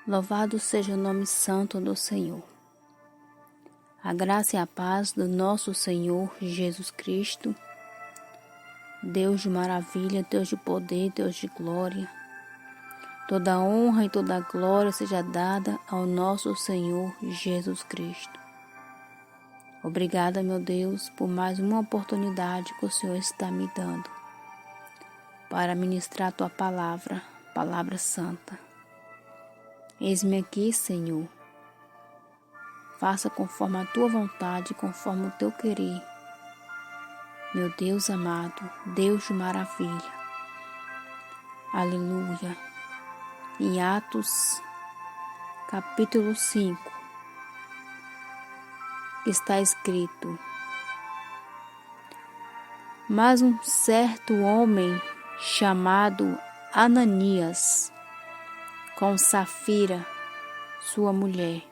Louvado seja o nome santo do Senhor. A graça e a paz do nosso Senhor Jesus Cristo, Deus de maravilha, Deus de poder, Deus de glória. Toda honra e toda glória seja dada ao nosso Senhor Jesus Cristo. Obrigada, meu Deus, por mais uma oportunidade que o Senhor está me dando para ministrar a Tua palavra, palavra santa. Eis-me aqui, Senhor. Faça conforme a Tua vontade, conforme o Teu querer. Meu Deus amado, Deus de maravilha. Aleluia. Em Atos, capítulo 5, está escrito: Mas um certo homem chamado Ananias, com Safira, sua mulher,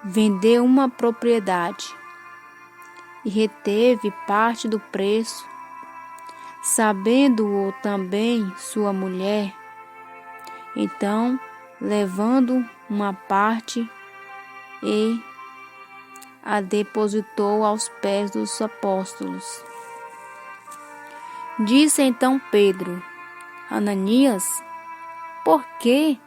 vendeu uma propriedade e reteve parte do preço, sabendo-o também sua mulher. Então, levando uma parte, e a depositou aos pés dos apóstolos. Disse então Pedro: Ananias, por quê?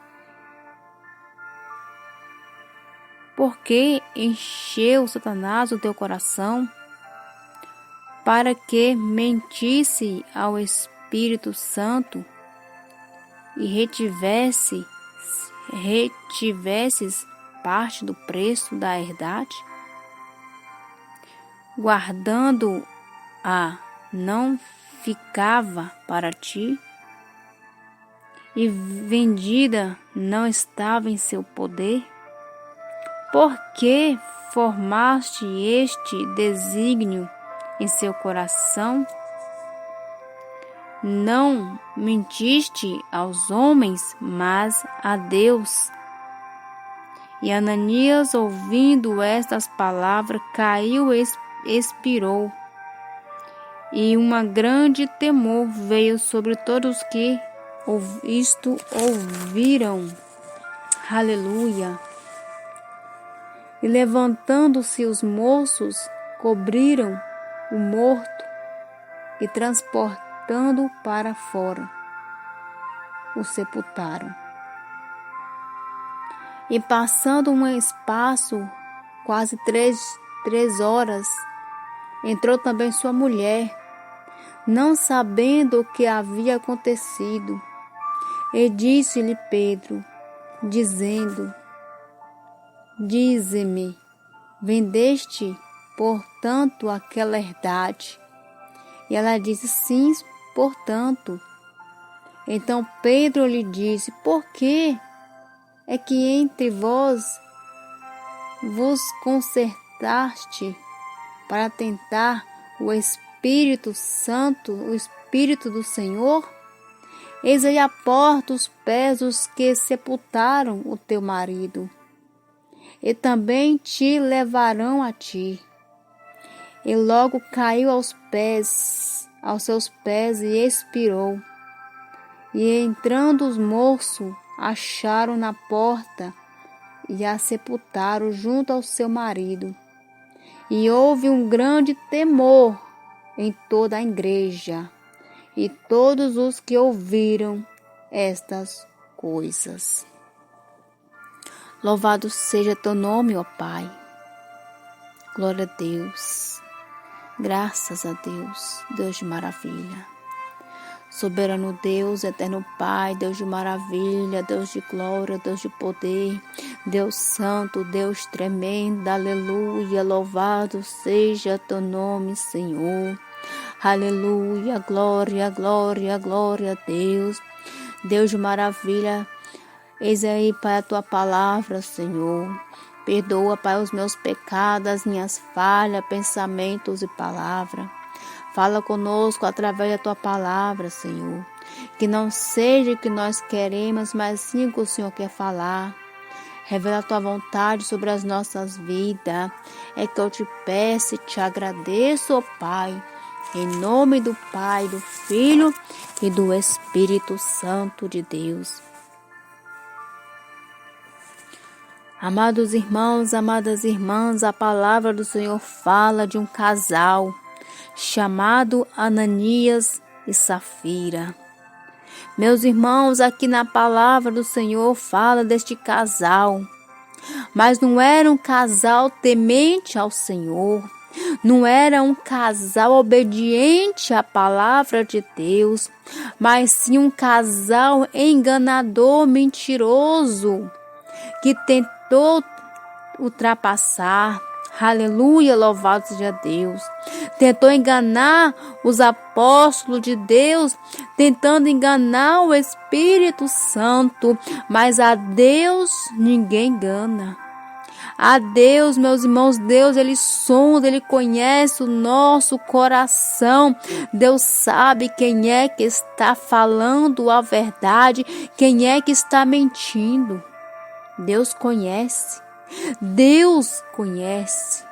Por que encheu Satanás o teu coração, para que mentisse ao Espírito Santo e retivesses parte do preço da herdade? Guardando-a não ficava para ti, e vendida não estava em seu poder? Por que formaste este desígnio em seu coração? Não mentiste aos homens, mas a Deus. E Ananias, ouvindo estas palavras, caiu e expirou. E uma grande temor veio sobre todos os que isto ouviram. Aleluia. E levantando-se os moços, cobriram o morto e transportando-o para fora, o sepultaram. E passando um espaço, quase três horas, entrou também sua mulher, não sabendo o que havia acontecido. E disse-lhe Pedro, dizendo: Dize-me, vendeste, portanto, aquela herdade? E ela disse: Sim, portanto. Então Pedro lhe disse: Por que é que entre vós vos concertaste para tentar o Espírito Santo, o Espírito do Senhor? Eis aí a porta os pés dos que sepultaram o teu marido, e também te levarão a ti. E logo caiu aos seus pés e expirou. E entrando os moços, acharam na porta e a sepultaram junto ao seu marido. E houve um grande temor em toda a igreja e todos os que ouviram estas coisas. Louvado seja teu nome, ó Pai. Glória a Deus. Graças a Deus, Deus de maravilha. Soberano Deus, eterno Pai, Deus de maravilha, Deus de glória, Deus de poder, Deus santo, Deus tremendo, aleluia, louvado seja teu nome, Senhor. Aleluia, glória, glória, glória a Deus. Deus de maravilha, eis aí, Pai, a tua palavra, Senhor. Perdoa, Pai, os meus pecados, as minhas falhas, pensamentos e palavras. Fala conosco através da tua palavra, Senhor. Que não seja o que nós queremos, mas sim o que o Senhor quer falar. Revela a tua vontade sobre as nossas vidas. É que eu te peço e te agradeço, ó Pai. Em nome do Pai, do Filho e do Espírito Santo de Deus. Amados irmãos, amadas irmãs, a palavra do Senhor fala de um casal chamado Ananias e Safira. Meus irmãos, aqui na palavra do Senhor fala deste casal, mas não era um casal temente ao Senhor, não era um casal obediente à palavra de Deus, mas sim um casal enganador, mentiroso, que tentou ultrapassar, aleluia, louvado seja Deus, tentou enganar os apóstolos de Deus, tentando enganar o Espírito Santo, mas a Deus ninguém engana. A Deus, meus irmãos, Deus, Ele sonda, Ele conhece o nosso coração. Deus sabe quem é que está falando a verdade, quem é que está mentindo. Deus conhece. Deus conhece.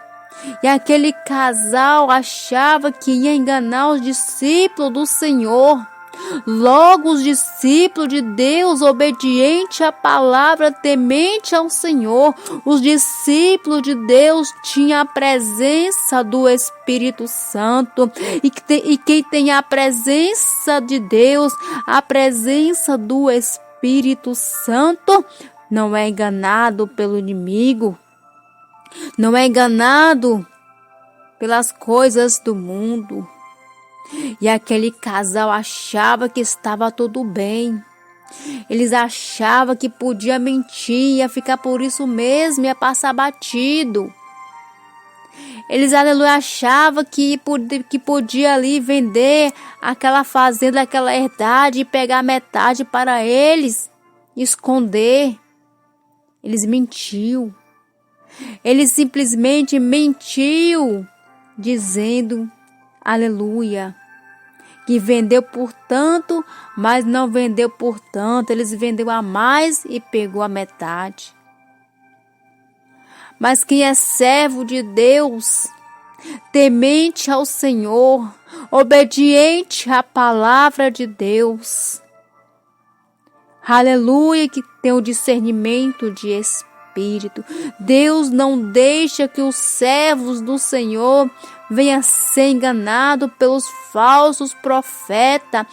E aquele casal achava que ia enganar os discípulos do Senhor. Logo, os discípulos de Deus, obedientes à palavra, temente ao Senhor, os discípulos de Deus tinham a presença do Espírito Santo. E quem tem a presença de Deus, a presença do Espírito Santo, não é enganado pelo inimigo, não é enganado pelas coisas do mundo. E aquele casal achava que estava tudo bem. Eles achavam que podia mentir, ia ficar por isso mesmo, ia passar batido. Eles, aleluia, achavam que podia ali vender aquela fazenda, aquela herdade e pegar metade para eles, esconder. Eles mentiu. Eles simplesmente mentiu, dizendo, aleluia, que vendeu por tanto, mas não vendeu por tanto. Eles vendeu a mais e pegou a metade. Mas quem é servo de Deus, temente ao Senhor, obediente à palavra de Deus, aleluia, que tem o discernimento de espírito. Deus não deixa que os servos do Senhor venham ser enganados pelos falsos profetas,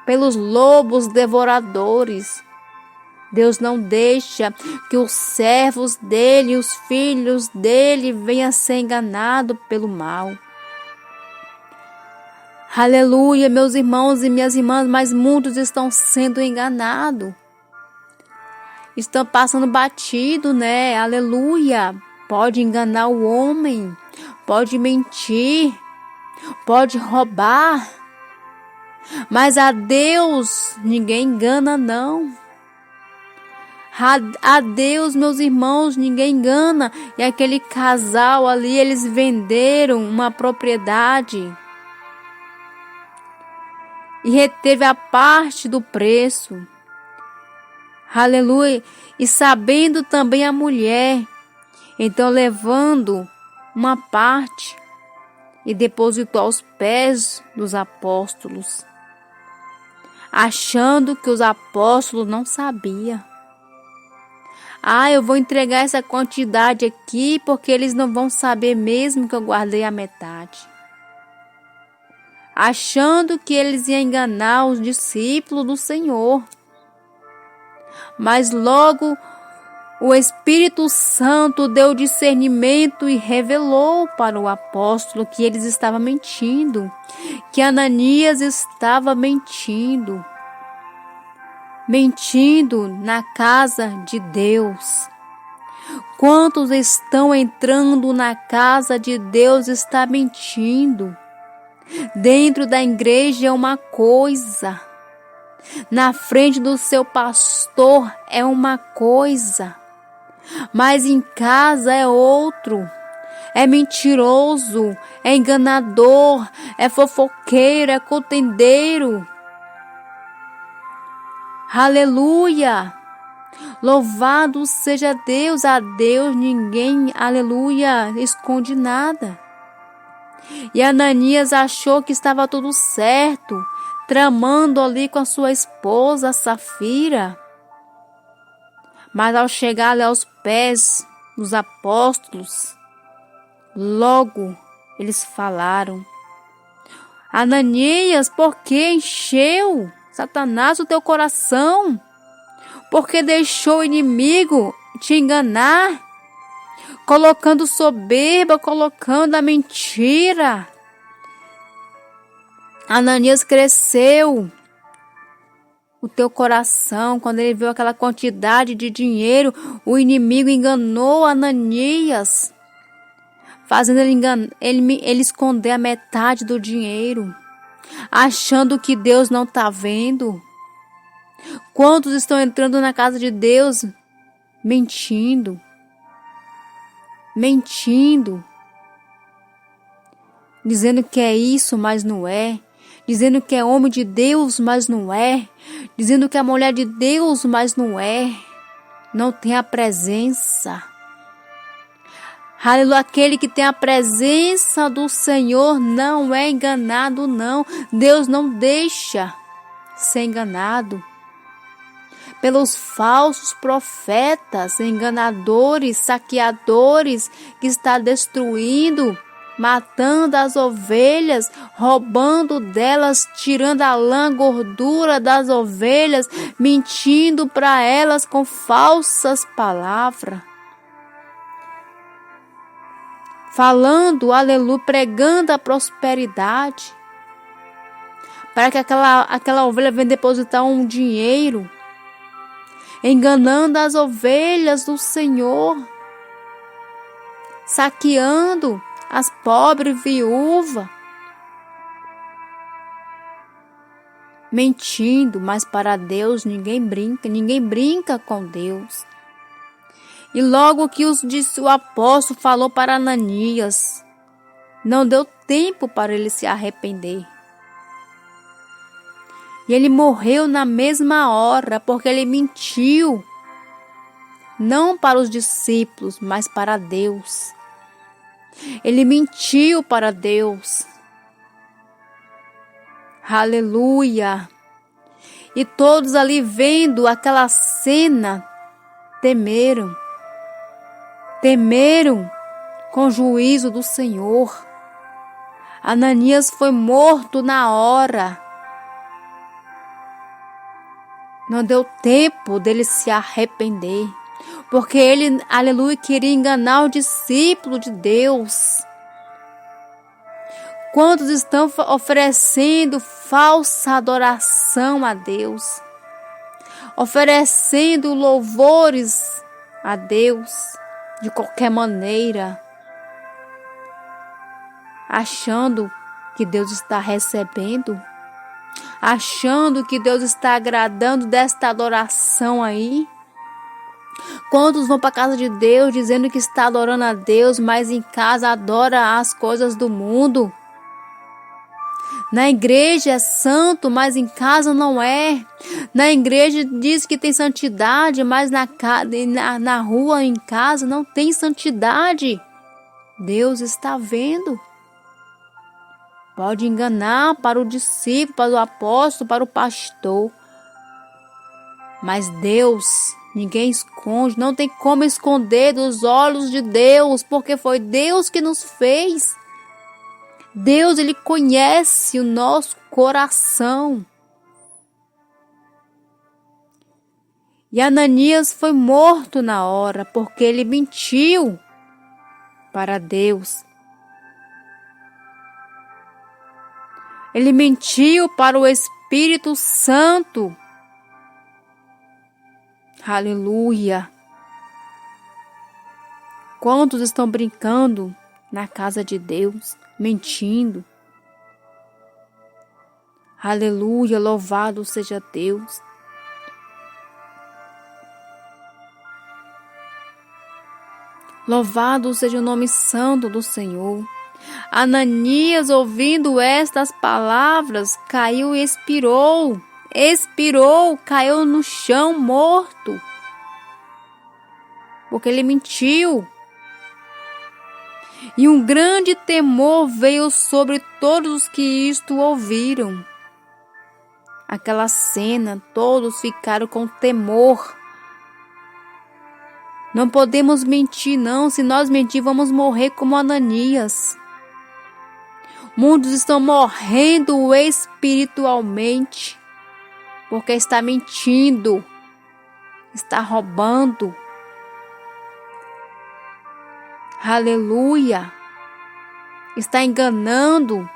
pelos lobos devoradores. Deus não deixa que os servos dele, os filhos dele, venham ser enganados pelo mal. Aleluia, meus irmãos e minhas irmãs, mas muitos estão sendo enganados. Estão passando batido, né? Aleluia. Pode enganar o homem, pode mentir, pode roubar. Mas a Deus ninguém engana, não. A Deus, meus irmãos, ninguém engana. E aquele casal ali, eles venderam uma propriedade e reteve a parte do preço. Aleluia. E sabendo também a mulher, então levando uma parte e depositou aos pés dos apóstolos, achando que os apóstolos não sabiam. Eu vou entregar essa quantidade aqui porque eles não vão saber mesmo que eu guardei a metade. Achando que eles iam enganar os discípulos do Senhor. Mas logo o Espírito Santo deu discernimento e revelou para o apóstolo que eles estavam mentindo, que Ananias estava mentindo na casa de Deus. Quantos estão entrando na casa de Deus está mentindo? Dentro da igreja é uma coisa, na frente do seu pastor é uma coisa, mas em casa é outro. É mentiroso, é enganador, é fofoqueiro, é contendeiro. Aleluia! Louvado seja Deus, a Deus ninguém, aleluia, esconde nada. E Ananias achou que estava tudo certo, tramando ali com a sua esposa Safira. Mas ao chegar ali aos pés dos apóstolos, logo eles falaram: Ananias, por que encheu Satanás o teu coração? Porque deixou o inimigo te enganar, colocando soberba, colocando a mentira. Ananias, cresceu o teu coração quando ele viu aquela quantidade de dinheiro. O inimigo enganou Ananias, fazendo ele esconder a metade do dinheiro, achando que Deus não está vendo. Quantos estão entrando na casa de Deus mentindo, dizendo que é isso, mas não é, dizendo que é homem de Deus, mas não é, dizendo que é mulher de Deus, mas não é, não tem a presença. Aleluia, aquele que tem a presença do Senhor não é enganado, não. Deus não deixa ser enganado pelos falsos profetas, enganadores, saqueadores, que está destruindo, matando as ovelhas, roubando delas, tirando a lã, gordura das ovelhas, mentindo para elas com falsas palavras. Falando, aleluia, pregando a prosperidade, para que aquela ovelha venha depositar um dinheiro, enganando as ovelhas do Senhor, saqueando as pobres viúvas, mentindo, mas para Deus ninguém brinca com Deus. E logo que o apóstolo falou para Ananias, não deu tempo para ele se arrepender. E ele morreu na mesma hora, porque ele mentiu, não para os discípulos, mas para Deus. Ele mentiu para Deus. Aleluia! E todos ali vendo aquela cena, temeram com o juízo do Senhor. Ananias foi morto na hora. Não deu tempo dele se arrepender, porque ele, aleluia, queria enganar o discípulo de Deus. Quantos estão oferecendo falsa adoração a Deus, oferecendo louvores a Deus de qualquer maneira, achando que Deus está recebendo, achando que Deus está agradando desta adoração aí? Quantos vão para a casa de Deus dizendo que está adorando a Deus, mas em casa adora as coisas do mundo? Na igreja é santo, mas em casa não é. Na igreja diz que tem santidade, mas na rua, em casa, não tem santidade. Deus está vendo. Pode enganar para o discípulo, para o apóstolo, para o pastor. Mas Deus, ninguém esconde, não tem como esconder dos olhos de Deus, porque foi Deus que nos fez. Deus, Ele conhece o nosso coração. E Ananias foi morto na hora, porque ele mentiu para Deus. Ele mentiu para o Espírito Santo. Aleluia! Quantos estão brincando na casa de Deus, mentindo? Aleluia! Louvado seja Deus. Louvado seja o nome santo do Senhor. Ananias, ouvindo estas palavras, caiu e expirou. Caiu no chão morto, porque ele mentiu. E um grande temor veio sobre todos os que isto ouviram. Aquela cena, todos ficaram com temor. Não podemos mentir, não. Se nós mentir, vamos morrer como Ananias. Muitos estão morrendo espiritualmente porque está mentindo, está roubando. Aleluia! Está enganando.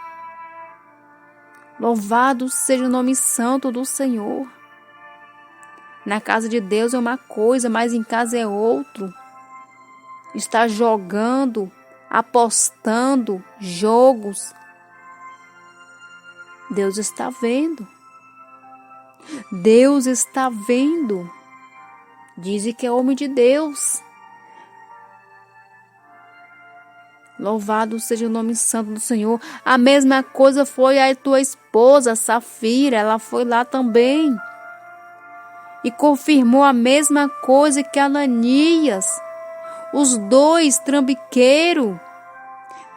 Louvado seja o nome santo do Senhor. Na casa de Deus é uma coisa, mas em casa é outro. Está jogando, apostando jogos. Deus está vendo. Deus está vendo. Diz que é homem de Deus. Louvado seja o nome santo do Senhor. A mesma coisa foi a tua esposa, Safira. Ela foi lá também. E confirmou a mesma coisa que Ananias. Os dois trambiqueiros,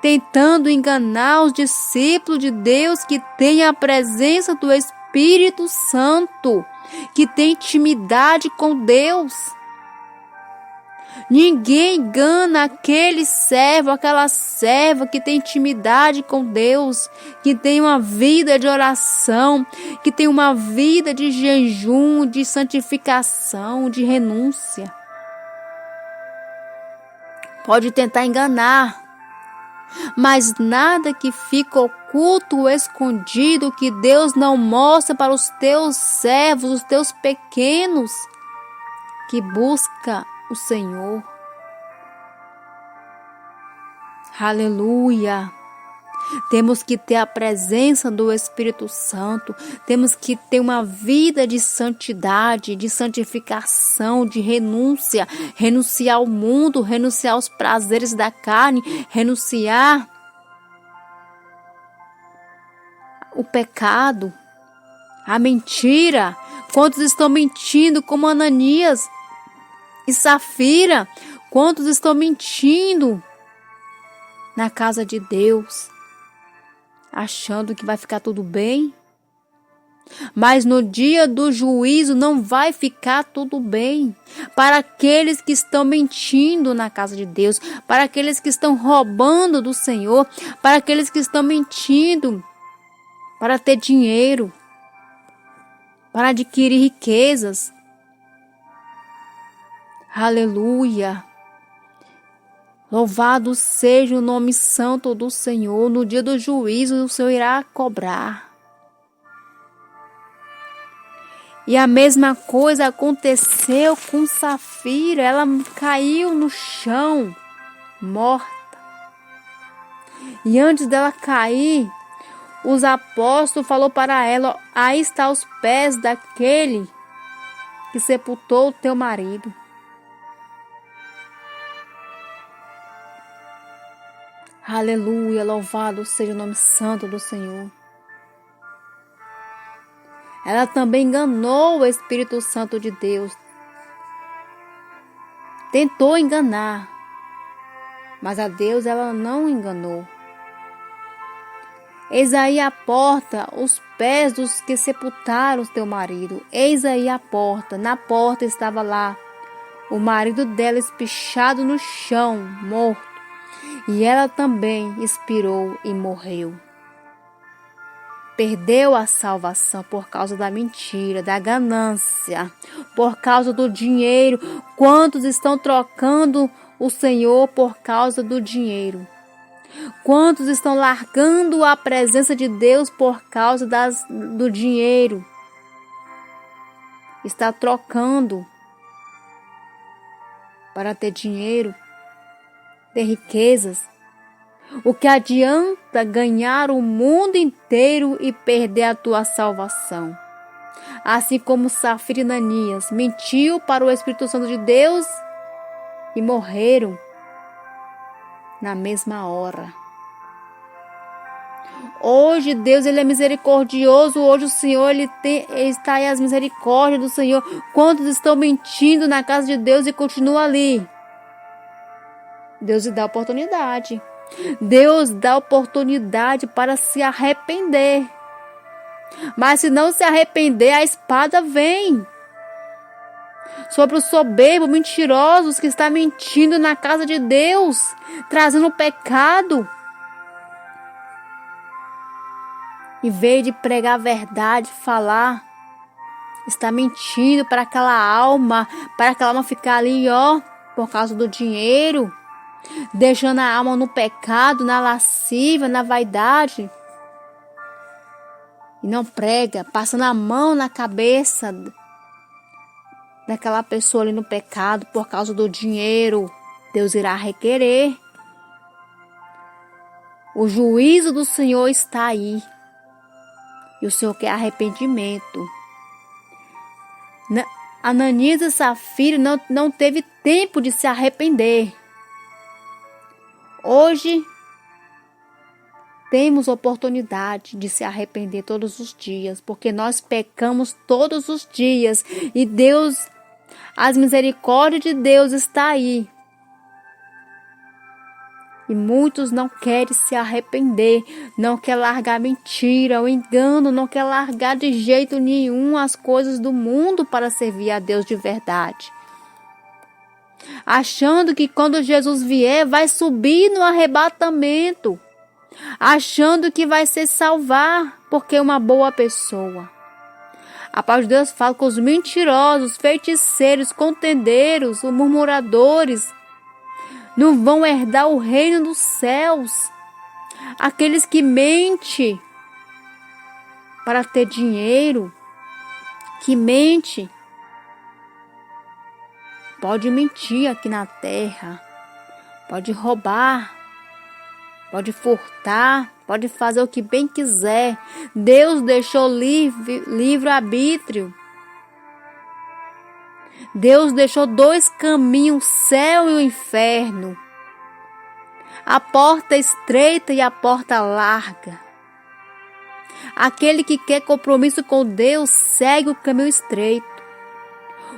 tentando enganar os discípulos de Deus que têm a presença do Espírito Santo, que tem intimidade com Deus. Ninguém engana aquele servo, aquela serva que tem intimidade com Deus, que tem uma vida de oração, que tem uma vida de jejum, de santificação, de renúncia. Pode tentar enganar, mas nada que fica oculto ou escondido que Deus não mostra para os teus servos, os teus pequenos, que busca o Senhor. Aleluia! Temos que ter a presença do Espírito Santo, temos que ter uma vida de santidade, de santificação, de renúncia, renunciar ao mundo, renunciar aos prazeres da carne, renunciar o pecado, a mentira. Quantos estão mentindo como Ananias e Safira? Quantos estão mentindo na casa de Deus, achando que vai ficar tudo bem? Mas no dia do juízo não vai ficar tudo bem. Para aqueles que estão mentindo na casa de Deus, para aqueles que estão roubando do Senhor, para aqueles que estão mentindo para ter dinheiro, para adquirir riquezas. Aleluia! Louvado seja o nome santo do Senhor. No dia do juízo o Senhor irá cobrar. E a mesma coisa aconteceu com Safira. Ela caiu no chão, morta. E antes dela cair, os apóstolos falaram para ela: aí está os pés daquele que sepultou o teu marido. Aleluia, louvado seja o nome santo do Senhor. Ela também enganou o Espírito Santo de Deus. Tentou enganar, mas a Deus ela não enganou. Eis aí a porta, os pés dos que sepultaram o teu marido. Eis aí a porta. Na porta estava lá o marido dela espichado no chão, morto. E ela também expirou e morreu. Perdeu a salvação por causa da mentira, da ganância, por causa do dinheiro. Quantos estão trocando o Senhor por causa do dinheiro? Quantos estão largando a presença de Deus por causa do dinheiro? Está trocando para ter dinheiro, ter riquezas. O que adianta ganhar o mundo inteiro e perder a tua salvação? Assim como Safira e Ananias mentiu para o Espírito Santo de Deus e morreram na mesma hora. Hoje Deus ele é misericordioso. Hoje o Senhor está aí as misericórdias do Senhor. Quantos estão mentindo na casa de Deus e continuam ali? Deus lhe dá oportunidade. Deus dá oportunidade para se arrepender. Mas se não se arrepender, a espada vem. sobre o soberbo, mentirosos que está mentindo na casa de Deus, trazendo pecado. Em vez de pregar a verdade, falar, está mentindo para aquela alma ficar ali, por causa do dinheiro, deixando a alma no pecado, na lascívia, na vaidade. E não prega, passando a mão na cabeça daquela pessoa ali no pecado por causa do dinheiro. Deus irá requerer. O juízo do Senhor está aí. E o Senhor quer arrependimento. Ananias e Safira não teve tempo de se arrepender. Hoje temos oportunidade de se arrepender todos os dias, porque nós pecamos todos os dias e Deus, as misericórdias de Deus está aí. E muitos não querem se arrepender, não quer largar mentira, o engano, não quer largar de jeito nenhum as coisas do mundo para servir a Deus de verdade. Achando que quando Jesus vier vai subir no arrebatamento, achando que vai se salvar porque é uma boa pessoa. A palavra de Deus fala com os mentirosos, feiticeiros, contendeiros, os murmuradores, não vão herdar o reino dos céus. Aqueles que mentem para ter dinheiro, que mente, pode mentir aqui na terra, pode roubar, pode furtar, pode fazer o que bem quiser. Deus deixou livre-arbítrio. Deus deixou dois caminhos, o céu e o inferno. A porta estreita e a porta larga. Aquele que quer compromisso com Deus segue o caminho estreito.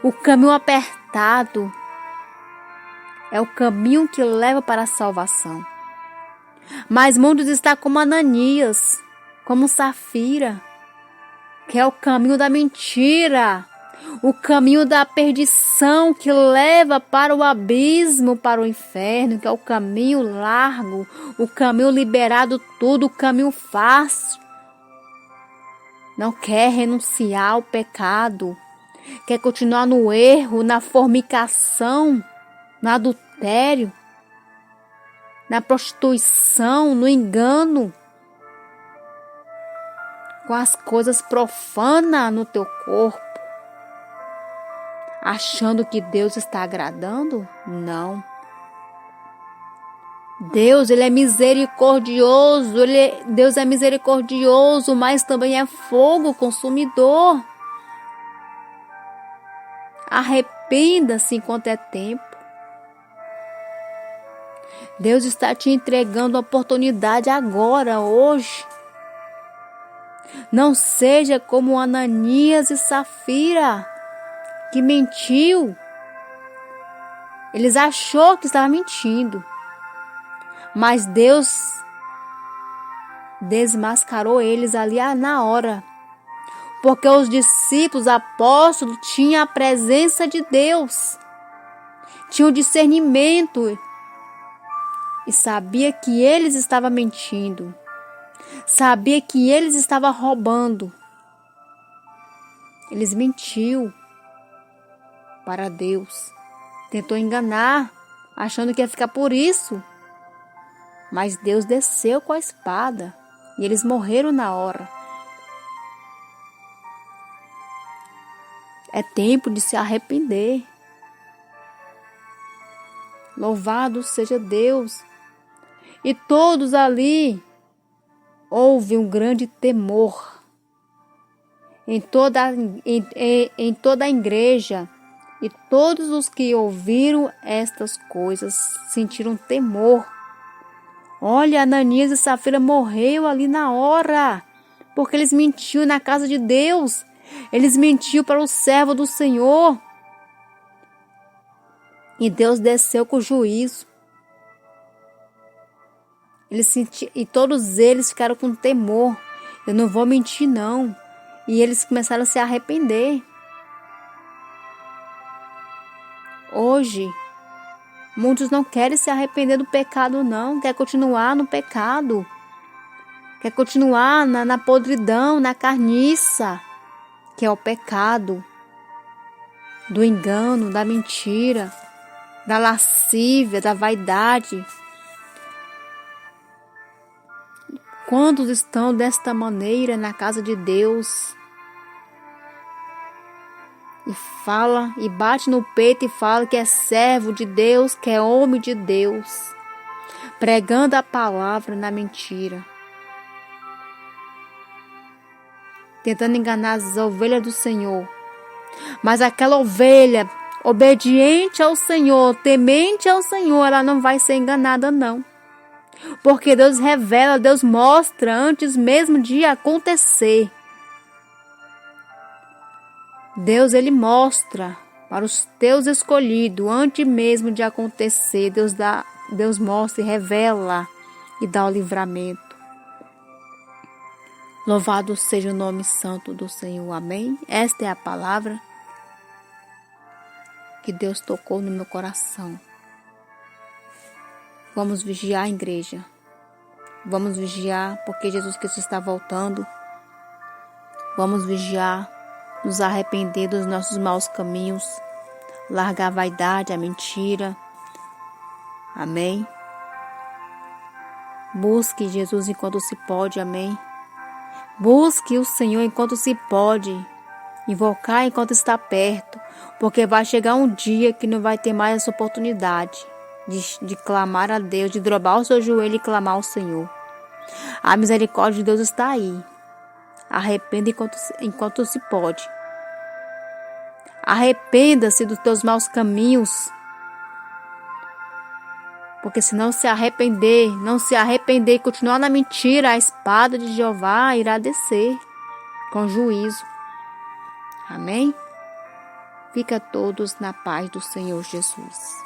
O caminho apertado é o caminho que leva para a salvação. Mas muitos estão como Ananias, como Safira, que é o caminho da mentira, o caminho da perdição que leva para o abismo, para o inferno, que é o caminho largo, o caminho liberado tudo, o caminho fácil. Não quer renunciar ao pecado, quer continuar no erro, na fornicação, no adultério, na prostituição, no engano, com as coisas profanas no teu corpo, achando que Deus está agradando? Não. Deus, Ele é misericordioso, Deus é misericordioso, mas também é fogo consumidor. Arrependa-se enquanto é tempo. Deus está te entregando a oportunidade agora, hoje. Não seja como Ananias e Safira, que mentiu. Eles achou que estava mentindo. Mas Deus desmascarou eles ali na hora. Porque os discípulos, apóstolos, tinham a presença de Deus. Tinham discernimento. E sabia que eles estavam mentindo. Sabia que eles estavam roubando. Eles mentiu para Deus. Tentou enganar, achando que ia ficar por isso. Mas Deus desceu com a espada. E eles morreram na hora. É tempo de se arrepender. Louvado seja Deus. E todos ali houve um grande temor em toda a igreja. E todos os que ouviram estas coisas sentiram temor. Olha, Ananias e Safira morreu ali na hora, porque eles mentiam na casa de Deus. Eles mentiam para o servo do Senhor. E Deus desceu com juízo. E todos eles ficaram com temor. Eu não vou mentir não. E eles começaram a se arrepender. Hoje, muitos não querem se arrepender do pecado, não. Quer continuar no pecado. Quer continuar na podridão, na carniça, que é o pecado. Do engano, da mentira, da lascívia, da vaidade. Quantos estão desta maneira na casa de Deus? E fala, e bate no peito e fala que é servo de Deus, que é homem de Deus, pregando a palavra na mentira, tentando enganar as ovelhas do Senhor. Mas aquela ovelha obediente ao Senhor, temente ao Senhor, ela não vai ser enganada, não. Porque Deus revela, Deus mostra antes mesmo de acontecer. Deus, Ele mostra para os teus escolhidos, antes mesmo de acontecer. Deus mostra e revela e dá o livramento. Louvado seja o nome santo do Senhor. Amém? Esta é a palavra que Deus tocou no meu coração. Vamos vigiar, igreja. Vamos vigiar, porque Jesus Cristo está voltando. Vamos vigiar, nos arrepender dos nossos maus caminhos, largar a vaidade, a mentira. Amém? Busque Jesus enquanto se pode. Amém? Busque o Senhor enquanto se pode. Invocar enquanto está perto, porque vai chegar um dia que não vai ter mais essa oportunidade de clamar a Deus, de dobrar o seu joelho e clamar ao Senhor. A misericórdia de Deus está aí. Arrependa enquanto se pode. Arrependa-se dos teus maus caminhos. Porque se não se arrepender e continuar na mentira, a espada de Jeová irá descer com juízo. Amém? Fica todos na paz do Senhor Jesus.